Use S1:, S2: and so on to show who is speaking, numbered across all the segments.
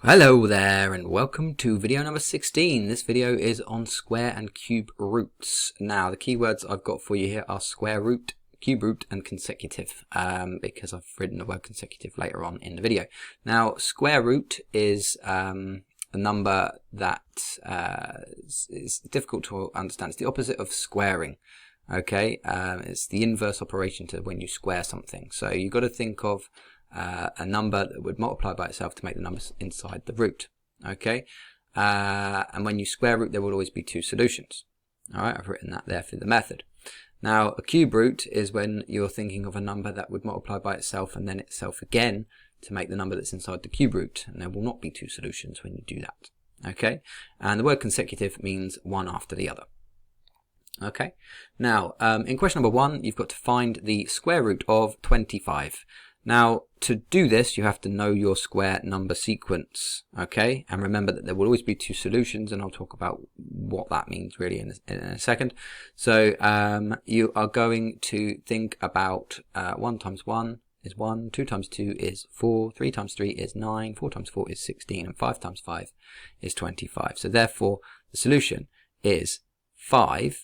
S1: Hello there and welcome to video number 16. This video is on square and cube roots. Now the keywords I've got for you here are square root, cube root and consecutive, because I've written the word consecutive later on in the video. Now square root is a number that is difficult to understand. It's the opposite of squaring. Okay, it's the inverse operation to when you square something. So you've got to think of a number that would multiply by itself to make the numbers inside the root. Okay, and when you square root, there will always be two solutions. All right, I've written that there for the method. Now a cube root is when you're thinking of a number that would multiply by itself and then itself again to make the number that's inside the cube root, and there will not be two solutions when you do that. Okay, and the word consecutive means one after the other. Okay, now in question number 1, you've got to find the square root of 25. Now, to do this, you have to know your square number sequence, okay? And remember that there will always be two solutions, and I'll talk about what that means really in a second. So, you are going to think about 1 times 1 is 1, 2 times 2 is 4, 3 times 3 is 9, 4 times 4 is 16, and 5 times 5 is 25. So therefore, the solution is 5,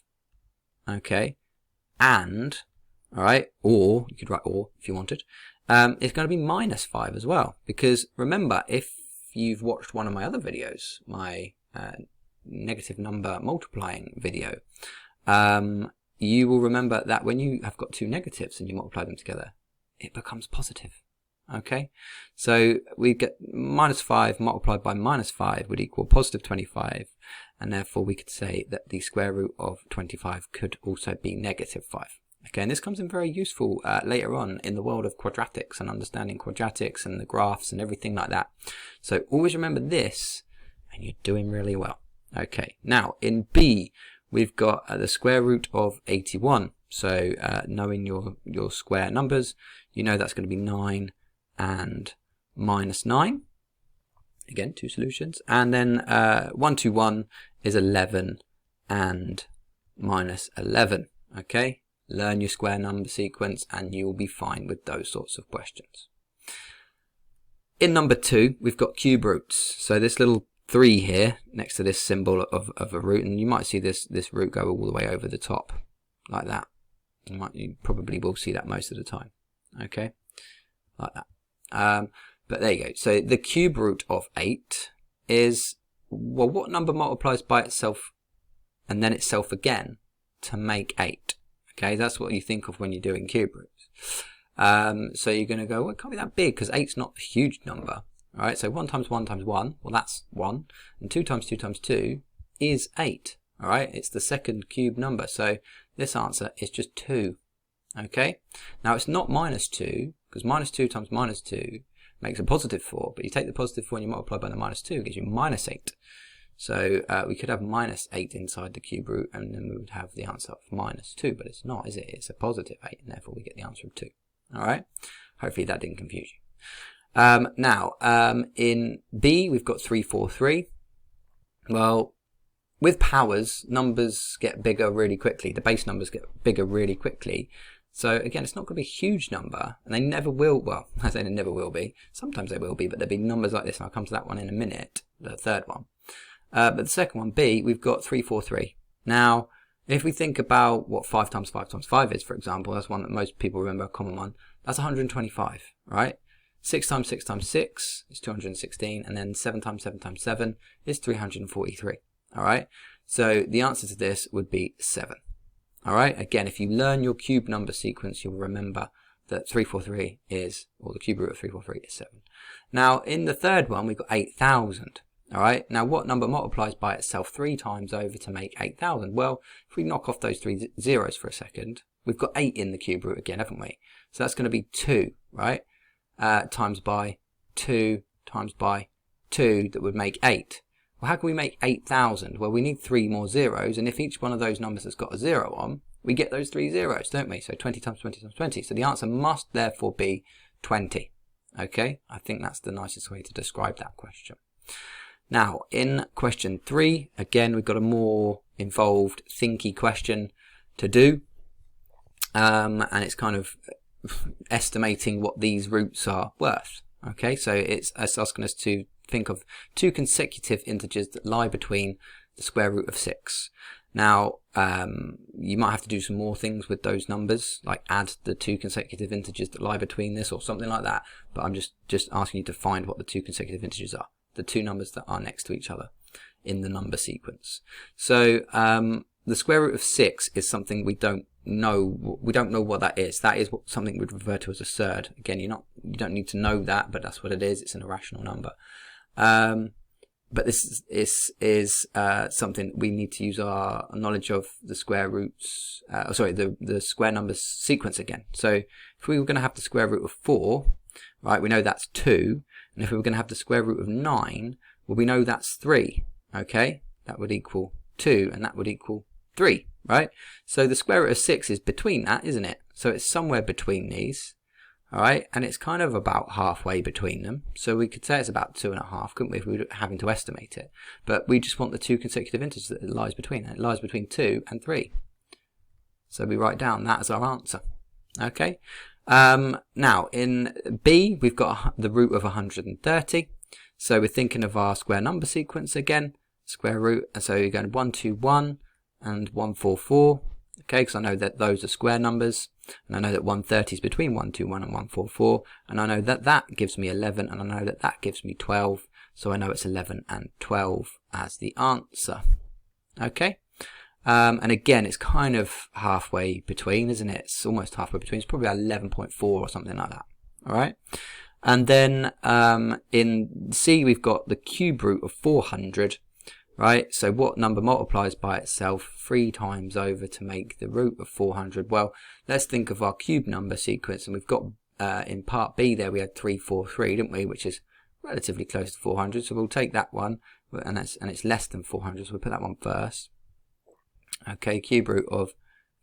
S1: okay, and, all right, or, you could write or if you wanted, it's going to be minus 5 as well, because remember, if you've watched one of my other videos, my negative number multiplying video, you will remember that when you have got two negatives and you multiply them together, it becomes positive. Okay, so we get minus 5 multiplied by minus 5 would equal positive 25, and therefore we could say that the square root of 25 could also be negative 5. Okay, and this comes in very useful later on in the world of quadratics and understanding quadratics and the graphs and everything like that. So always remember this, and you're doing really well. Okay, now in B, we've got the square root of 81. So knowing your square numbers, you know that's going to be 9 and minus 9. Again, two solutions. And then 1 to 1 is 11 and minus 11. Okay. Learn your square number sequence and you'll be fine with those sorts of questions. In number 2, we've got cube roots. So this little 3 here next to this symbol of a root, and you might see this root go all the way over the top like that. You probably will see that most of the time. Okay, like that. But there you go. So the cube root of 8 is, well, what number multiplies by itself and then itself again to make 8? Okay, that's what you think of when you're doing cube roots. So you're going to go, well, it can't be that big because 8's not a huge number. All right, so 1 times 1 times 1, well, that's 1. And 2 times 2 times 2 is 8. All right, it's the second cube number. So this answer is just 2. Okay, now it's not minus 2 because minus 2 times minus 2 makes a positive 4. But you take the positive 4 and you multiply by the minus 2, it gives you minus 8. So we could have minus 8 inside the cube root, and then we would have the answer of minus 2, but it's not, is it? It's a positive 8, and therefore we get the answer of 2. All right? Hopefully that didn't confuse you. Now, in B, we've got 3, 4, 3. Well, with powers, numbers get bigger really quickly. The base numbers get bigger really quickly. So again, it's not going to be a huge number, and they never will, well, I say they never will be. Sometimes they will be, but there'll be numbers like this, and I'll come to that one in a minute, the third one. But the second one, B, we've got 3, 4, 3. Now, if we think about what 5 times 5 times 5 is, for example, that's one that most people remember, a common one. That's 125, right? 6 times 6 times 6 is 216, and then 7 times 7 times 7 is 343, all right? So the answer to this would be 7, all right? Again, if you learn your cube number sequence, you'll remember that 343 is, or the cube root of 343 is 7. Now, in the third one, we've got 8,000. All right, now what number multiplies by itself 3 times over to make 8,000? Well, if we knock off those 3 zeros for a second, we've got 8 in the cube root again, haven't we? So that's going to be 2, right? Times by 2 times by 2, that would make 8. Well, how can we make 8,000? Well, we need 3 more zeros, and if each one of those numbers has got a 0 on, we get those 3 zeros, don't we? So 20 times 20 times 20. So the answer must therefore be 20. Okay, I think that's the nicest way to describe that question. Now, in question 3, again, we've got a more involved, thinky question to do. And it's kind of estimating what these roots are worth. Okay, so it's asking us to think of two consecutive integers that lie between the square root of 6. Now, you might have to do some more things with those numbers, like add the two consecutive integers that lie between this or something like that. But I'm just asking you to find what the two consecutive integers are, the two numbers that are next to each other in the number sequence. So the square root of 6 is something we don't know. We don't know what that is. That is something we'd refer to as a surd. Again, you don't need to know that, but that's what it is. It's an irrational number. But this is something we need to use our knowledge of the square roots, the square numbers sequence again. So if we were going to have the square root of 4, right, we know that's 2. And if we were going to have the square root of 9, well, we know that's 3. Okay, that would equal 2, and that would equal 3, right? So the square root of 6 is between that, isn't it? So it's somewhere between these. All right, and it's kind of about halfway between them. So we could say it's about 2.5, couldn't we, if we were having to estimate it? But we just want the two consecutive integers that it lies between. And it lies between 2 and 3. So we write down that as our answer. Okay. Now in B, we've got the root of 130. So we're thinking of our square number sequence again, square root. And so you're going 121 and 144. Okay, because I know that those are square numbers, and I know that 130 is between 121 and 144, and I know that that gives me 11, and I know that that gives me 12, so I know it's 11 and 12 as the answer. Okay, and again, it's kind of halfway between, isn't it? It's almost halfway between. It's probably 11.4 or something like that. All right, and then in C, we've got the cube root of 400. Right, so what number multiplies by itself 3 times over to make the root of 400? Well, let's think of our cube number sequence, and we've got in part B there we had 343, didn't we, which is relatively close to 400. So we'll take that one, and it's less than 400, so we'll put that one first. Okay, cube root of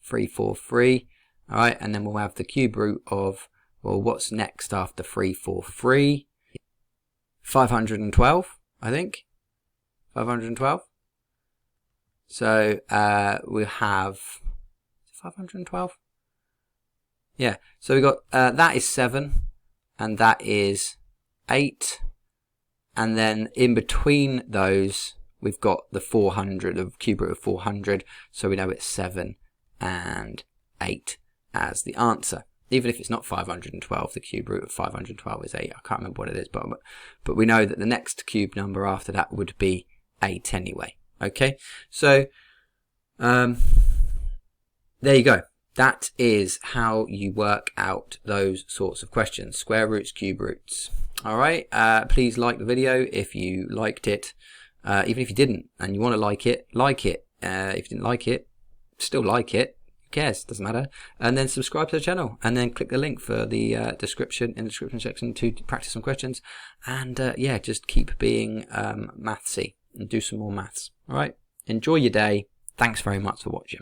S1: 343. All right, and then we'll have the cube root of, well, what's next after 343? 512, I think. 512. So we have 512. Yeah. So we got that is 7, and that is 8, and then in between those we've got the 400, the cube root of 400. So we know it's 7 and 8 as the answer. Even if it's not 512, the cube root of 512 is 8. I can't remember what it is, but we know that the next cube number after that would be 8 anyway. Okay, so there you go. That is how you work out those sorts of questions: square roots, cube roots. All right, please like the video if you liked it. Even if you didn't and you want to like it, like it. If you didn't like it, still like it. Who cares? Doesn't matter. And then subscribe to the channel, and then click the link for the description in the description section to practice some questions. And yeah, just keep being mathsy and do some more maths. All right. Enjoy your day. Thanks very much for watching.